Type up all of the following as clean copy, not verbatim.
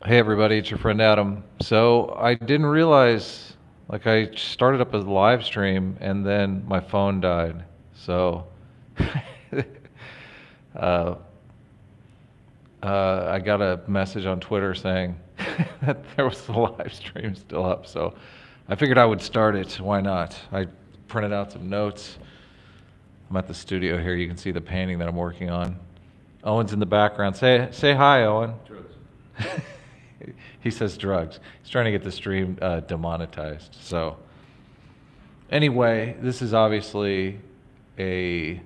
Hey everybody, it's your friend Adam. So I didn't realize, like I started up a live stream and then my phone died. So uh, I got a message on Twitter saying that there was the live stream still up. So I figured I would start it. Why not? I printed out some notes. I'm at the studio here. You can see the painting that I'm working on. Owen's in the background. Say hi, Owen. He says drugs. He's trying to get the stream demonetized. So anyway, this is obviously a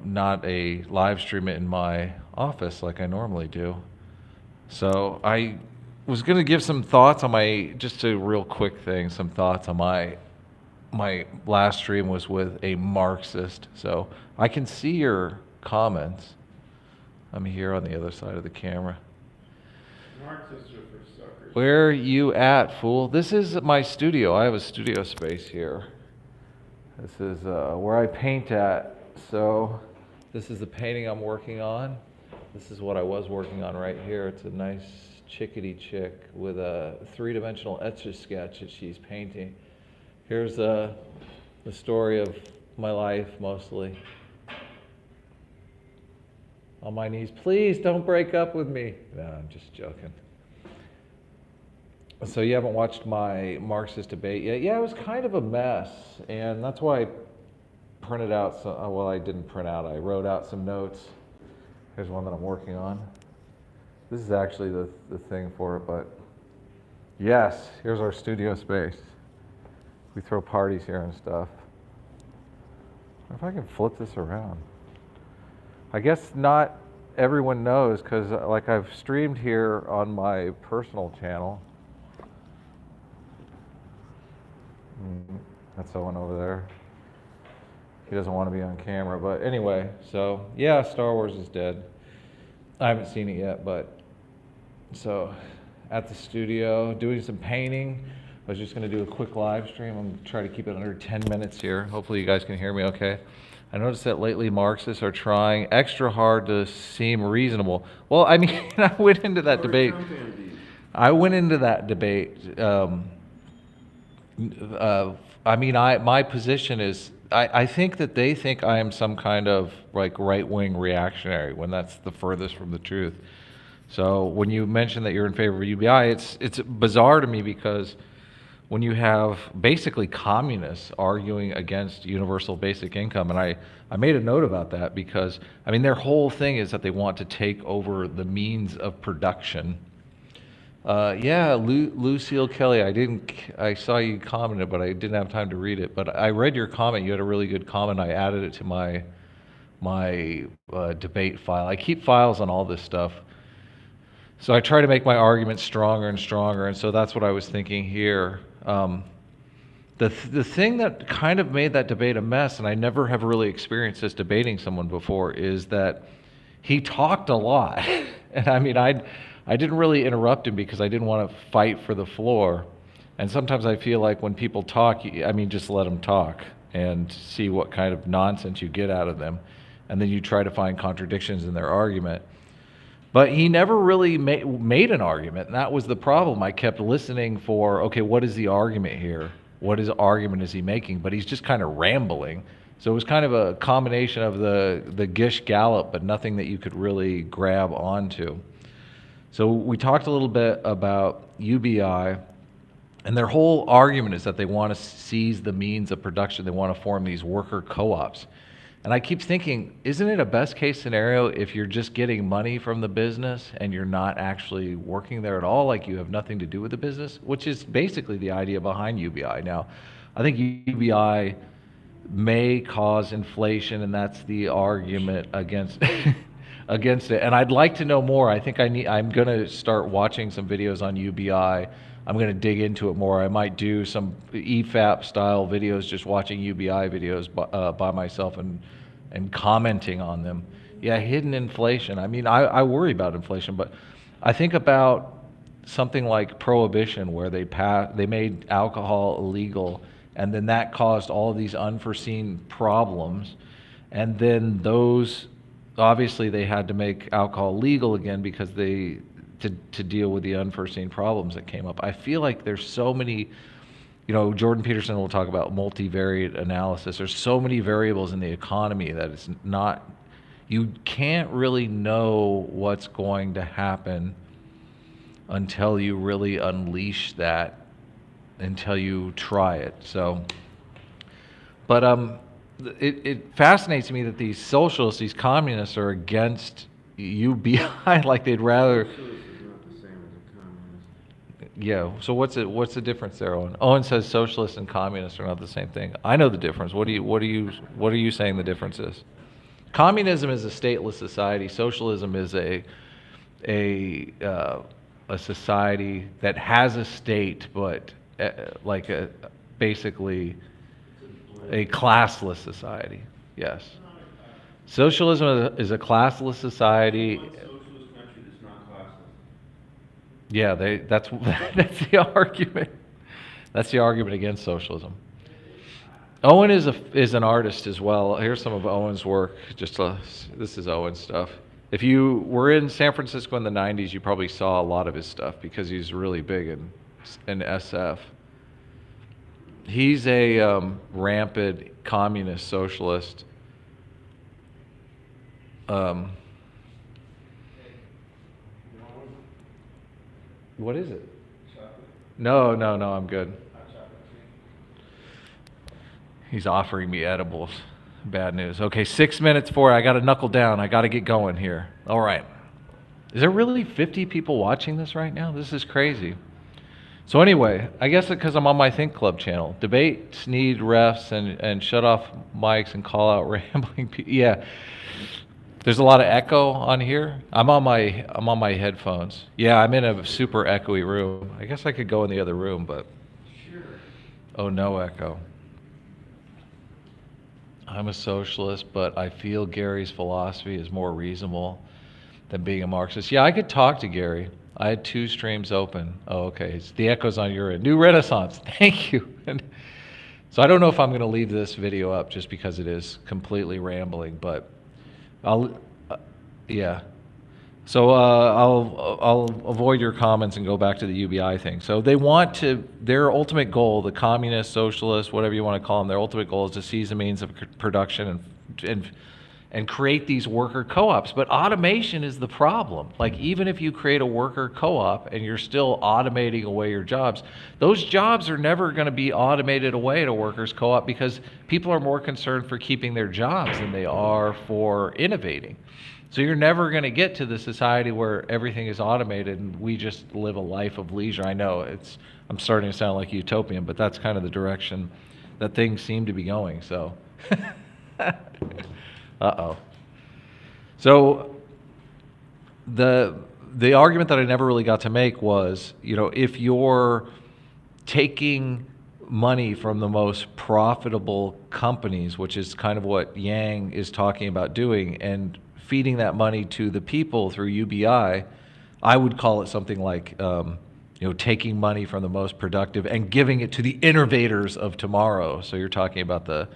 not a live stream in my office like I normally do. So I was going to give some thoughts on just a real quick thing, some thoughts on my last stream was with a Marxist. So I can see your comments. I'm here on the other side of the camera. Marxists are for suckers. Where are you at, fool? This is my studio. I have a studio space here. This is where I paint at. So this is the painting I'm working on. This is what I was working on right here. It's a nice chickadee chick with a three-dimensional etch-a-sketch that she's painting. Here's the story of my life, mostly. On my knees, please don't break up with me. No, I'm just joking. So you haven't watched my Marxist debate yet? Yeah, it was kind of a mess, and that's why I printed out some, well, I didn't print out, I wrote out some notes. Here's one that I'm working on. This is actually the thing for it, but yes, here's our studio space. We throw parties here and stuff. I wonder if I can flip this around. I guess not everyone knows because like I've streamed here on my personal channel. That's Owen over there. He doesn't want to be on camera, but anyway, so yeah, Star Wars is dead. I haven't seen it yet, but so at the studio doing some painting. I was just going to do a quick live stream. I'm going to try to keep it under 10 minutes here. Hopefully you guys can hear me okay. I noticed that lately Marxists are trying extra hard to seem reasonable. Well, I mean, I went into that debate. My position is, I think that they think I am some kind of like right-wing reactionary when that's the furthest from the truth. So when you mention that you're in favor of UBI, it's bizarre to me because when you have basically communists arguing against universal basic income, and I made a note about that because, I mean, their whole thing is that they want to take over the means of production. Yeah, Lucille Kelly, I saw you commented, but I didn't have time to read it, but I read your comment. You had a really good comment. I added it to my debate file. I keep files on all this stuff. So I try to make my arguments stronger and stronger, and so that's what I was thinking here. The thing that kind of made that debate a mess, and I never have really experienced this debating someone before, is that he talked a lot. And I mean, I didn't really interrupt him because I didn't want to fight for the floor. And sometimes I feel like when people talk, just let them talk and see what kind of nonsense you get out of them. And then you try to find contradictions in their argument. But he never really made an argument, and that was the problem. I kept listening for, okay, what is the argument here? What argument is he making? But he's just kind of rambling. So it was kind of a combination of the Gish Gallop, but nothing that you could really grab onto. So we talked a little bit about UBI, and their whole argument is that they want to seize the means of production. They want to form these worker co-ops. And I keep thinking, isn't it a best case scenario if you're just getting money from the business and you're not actually working there at all, like you have nothing to do with the business, which is basically the idea behind UBI. Now, I think UBI may cause inflation, and that's the argument against against it. And I'd like to know more. I think I'm going to start watching some videos on UBI. I'm going to dig into it more. I might do some EFAP style videos, just watching UBI videos by myself and commenting on them. Yeah, hidden inflation. I mean, I worry about inflation, but I think about something like prohibition, where they made alcohol illegal, and then that caused all of these unforeseen problems. And then those, obviously they had to make alcohol legal again because to deal with the unforeseen problems that came up. I feel like there's so many, Jordan Peterson will talk about multivariate analysis. There's so many variables in the economy that it's not, you can't really know what's going to happen until you really unleash that, until you try it. So, but it fascinates me that these socialists, these communists are against UBI, like they'd rather. Socialist is not the same as a communist. Yeah. So what's the difference there, Owen? Owen says socialists and communists are not the same thing. I know the difference. What are you saying the difference is? Communism is a stateless society. Socialism is a society that has a state, but basically a classless society. Yes. Socialism is a classless society. One socialist country that's not classless. Yeah, that's the argument. That's the argument against socialism. Owen is an artist as well. Here's some of Owen's work. This is Owen's stuff. If you were in San Francisco in the 90s, you probably saw a lot of his stuff because he's really big in SF. He's a rampant communist socialist. What is it? Chocolate. No, I'm good. Hot chocolate. He's offering me edibles. Bad news. Okay, 6 minutes for it. I got to knuckle down. I got to get going here. All right. Is there really 50 people watching this right now? This is crazy. So anyway, I guess because I'm on my Think Club channel, debates need refs and shut off mics and call out rambling people. Yeah. There's a lot of echo on here. I'm on my headphones. Yeah, I'm in a super echoey room. I guess I could go in the other room, but Sure. oh, no echo. I'm a socialist, but I feel Gary's philosophy is more reasonable than being a Marxist. Yeah, I could talk to Gary. I had 2 streams open. Oh, okay. It's the echo's on your end. New Renaissance. Thank you. So I don't know if I'm going to leave this video up just because it is completely rambling, but yeah. So I'll avoid your comments and go back to the UBI thing. So they want to, their ultimate goal, the communist, socialist, whatever you want to call them, their ultimate goal is to seize the means of production and create these worker co-ops. But automation is the problem. Like even if you create a worker co-op and you're still automating away your jobs, those jobs are never going to be automated away at a workers co-op because people are more concerned for keeping their jobs than they are for innovating. So you're never going to get to the society where everything is automated and we just live a life of leisure. I know I'm starting to sound like utopian, but that's kind of the direction that things seem to be going. So uh-oh. So the argument that I never really got to make was, if you're taking money from the most profitable companies, which is kind of what Yang is talking about doing, and feeding that money to the people through UBI, I would call it something like, taking money from the most productive and giving it to the innovators of tomorrow. So you're talking about the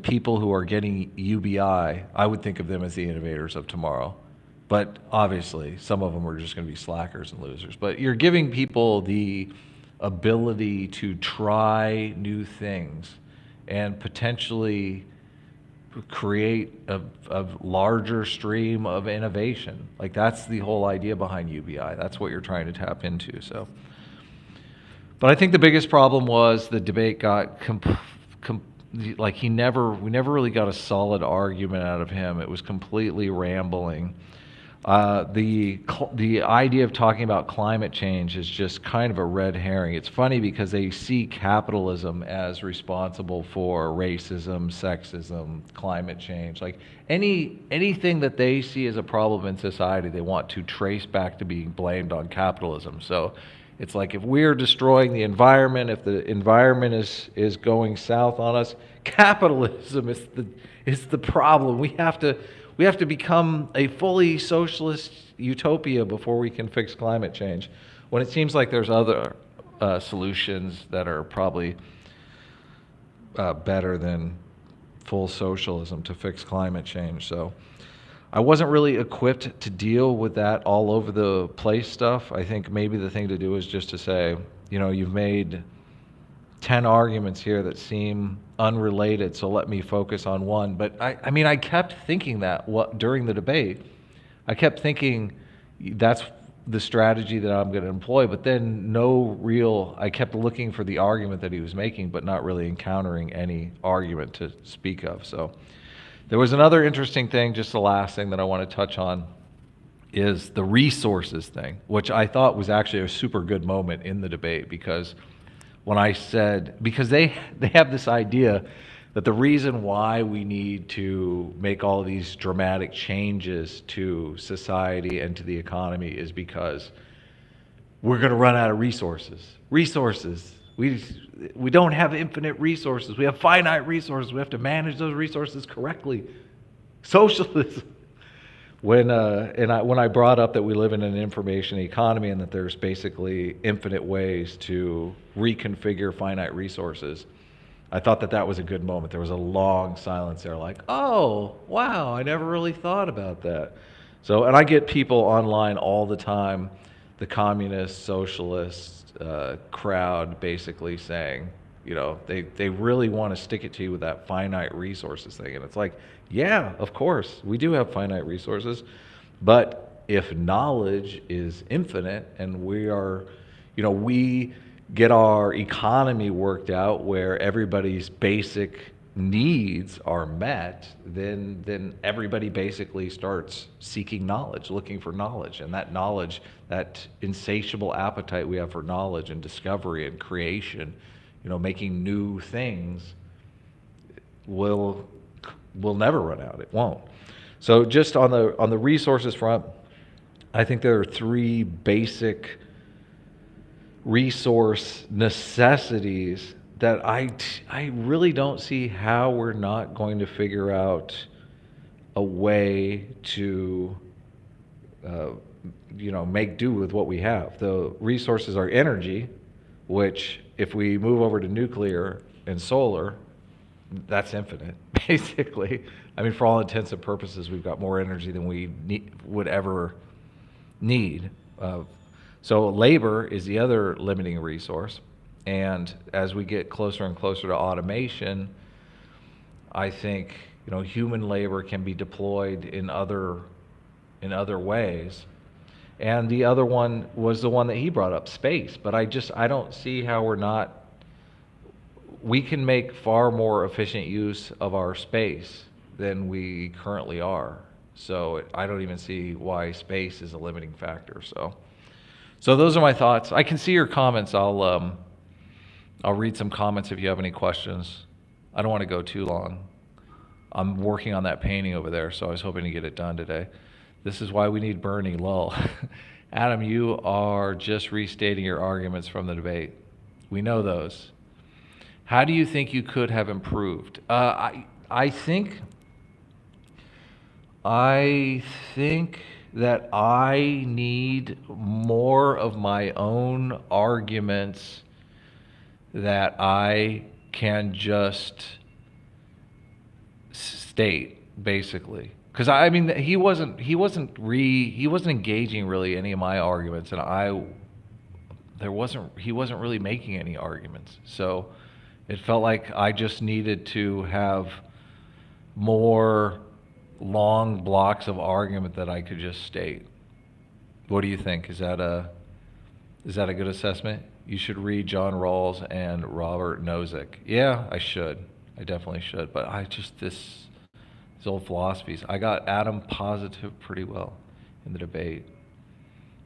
people who are getting UBI. I would think of them as the innovators of tomorrow. But obviously, some of them are just going to be slackers and losers. But you're giving people the ability to try new things and potentially create a larger stream of innovation. Like that's the whole idea behind UBI. That's what you're trying to tap into. So, but I think the biggest problem was the debate got we never really got a solid argument out of him. It was completely rambling. The idea of talking about climate change is just kind of a red herring. It's funny because they see capitalism as responsible for racism, sexism, climate change. Like anything that they see as a problem in society, they want to trace back to being blamed on capitalism. So it's like if we're destroying the environment, if the environment is going south on us, capitalism is the problem. We have to become a fully socialist utopia before we can fix climate change, when it seems like there's other solutions that are probably better than full socialism to fix climate change. So I wasn't really equipped to deal with that all over the place stuff. I think maybe the thing to do is just to say, you've made 10 arguments here that seem unrelated, so let me focus on one. But I kept thinking that during the debate. I kept thinking that's the strategy that I'm going to employ, but then I kept looking for the argument that he was making, but not really encountering any argument to speak of. So there was another interesting thing, just the last thing that I want to touch on, is the resources thing, which I thought was actually a super good moment in the debate, because because they have this idea that the reason why we need to make all these dramatic changes to society and to the economy is because we're going to run out of resources. Resources. We don't have infinite resources. We have finite resources. We have to manage those resources correctly. Socialism. When I brought up that we live in an information economy and that there's basically infinite ways to reconfigure finite resources, I thought that was a good moment. There was a long silence there, like, oh, wow, I never really thought about that. So, and I get people online all the time, the communist, socialist crowd basically saying, they really want to stick it to you with that finite resources thing. And it's like, yeah, of course, we do have finite resources, but if knowledge is infinite and we get our economy worked out where everybody's basic needs are met, then everybody basically starts seeking knowledge, looking for knowledge. And that knowledge, that insatiable appetite we have for knowledge and discovery and creation, making new things, will never run out. It won't. So just on the resources front, I think there are three basic resource necessities that I really don't see how we're not going to figure out a way to make do with what we have. The resources are energy, which if we move over to nuclear and solar, that's infinite, basically. I mean, for all intents and purposes, we've got more energy than we would ever need. So labor is the other limiting resource. And as we get closer and closer to automation, I think human labor can be deployed in other ways. And the other one was the one that he brought up, space. But I don't see how we can make far more efficient use of our space than we currently are. So I don't even see why space is a limiting factor. So those are my thoughts. I can see your comments. I'll read some comments if you have any questions. I don't want to go too long. I'm working on that painting over there, so I was hoping to get it done today. This is why we need Bernie, lol. Adam, you are just restating your arguments from the debate. We know those. How do you think you could have improved? I think that I need more of my own arguments that I can just state, basically. Because he wasn't engaging really any of my arguments, and he wasn't really making any arguments. So it felt like I just needed to have more long blocks of argument that I could just state. What do you think? Is that a good assessment? You should read John Rawls and Robert Nozick. Yeah, I should. I definitely should. But these old philosophies. I got Adam positive pretty well in the debate,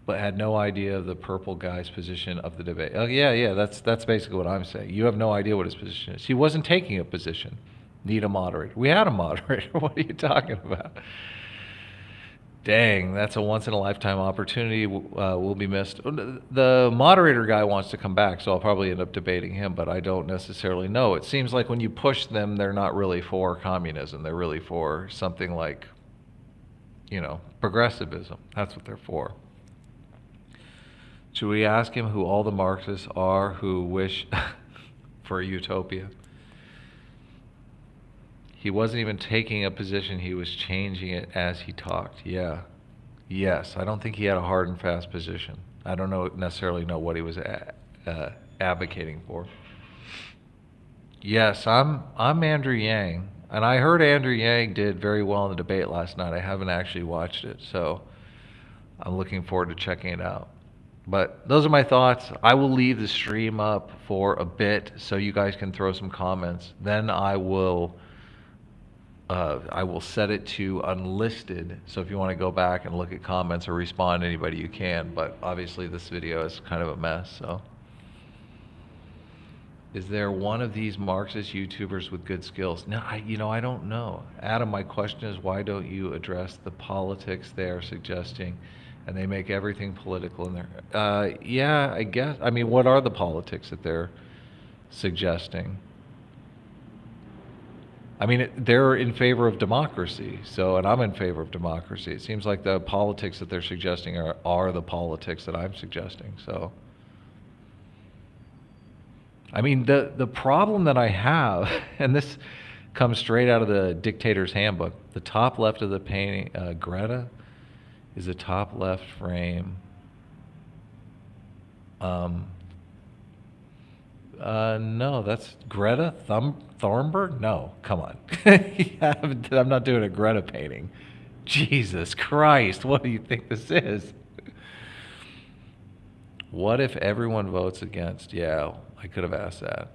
but had no idea of the purple guy's position of the debate. Oh, yeah, that's basically what I'm saying. You have no idea what his position is. He wasn't taking a position. Need a moderator. We had a moderator. What are you talking about? Dang, that's a once-in-a-lifetime opportunity. Will be missed. The moderator guy wants to come back, so I'll probably end up debating him, but I don't necessarily know. It seems like when you push them, they're not really for communism. They're really for something like, progressivism. That's what they're for. Should we ask him who all the Marxists are who wish for a utopia? He wasn't even taking a position, he was changing it as he talked. Yeah. Yes, I don't think he had a hard and fast position. I don't necessarily know what he was advocating for. Yes, I'm Andrew Yang, and I heard Andrew Yang did very well in the debate last night. I haven't actually watched it, so I'm looking forward to checking it out. But those are my thoughts. I will leave the stream up for a bit so you guys can throw some comments. Then I will set it to unlisted. So if you want to go back and look at comments or respond to anybody, you can. But obviously this video is kind of a mess. So, is there one of these Marxist YouTubers with good skills? No, I don't know. Adam, my question is, why don't you address the politics they are suggesting? And they make everything political in there. Yeah, I guess. I mean, what are the politics that they're suggesting? I mean, they're in favor of democracy, and I'm in favor of democracy. It seems like the politics that they're suggesting are the politics that I'm suggesting, so. I mean, the problem that I have, and this comes straight out of the Dictator's Handbook, the top left of the painting, Greta, is the top left frame. No, that's Greta Thunberg? No, come on. I'm not doing a Greta painting. Jesus Christ, what do you think this is? What if everyone votes against? Yeah, I could have asked that.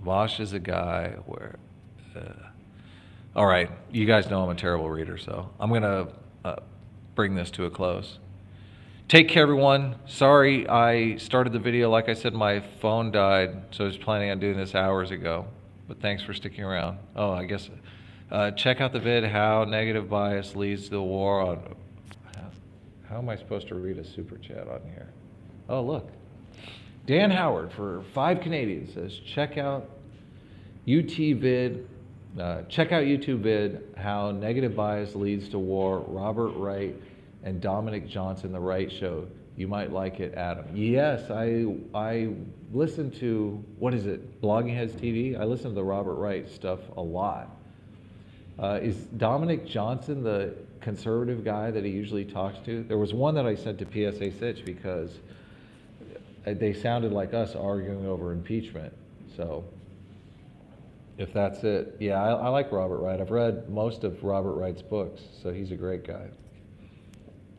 Vosh is a guy where... all right, you guys know I'm a terrible reader, so I'm going to bring this to a close. Take care, everyone. Sorry I started the video. Like I said, my phone died, so I was planning on doing this hours ago. But thanks for sticking around. Oh, I guess check out the vid, How Negative Bias Leads to the War on... How am I supposed to read a super chat on here? Oh, look. Dan Howard for 5 Canadians says, check out YouTube vid, How Negative Bias Leads to War, Robert Wright and Dominic Johnson, The Right Show. You might like it, Adam. Yes, I listen to, what is it, Blogging Heads TV? I listen to the Robert Wright stuff a lot. Is Dominic Johnson the conservative guy that he usually talks to? There was one that I sent to PSA Sitch because they sounded like us arguing over impeachment. So if that's it, yeah, I like Robert Wright. I've read most of Robert Wright's books, so he's a great guy.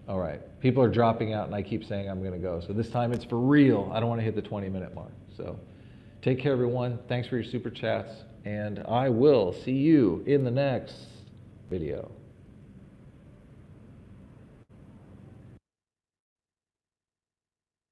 All right, people are dropping out and I keep saying I'm gonna go. So this time it's for real. I don't wanna hit the 20-minute mark. So take care, everyone. Thanks for your super chats. And I will see you in the next video.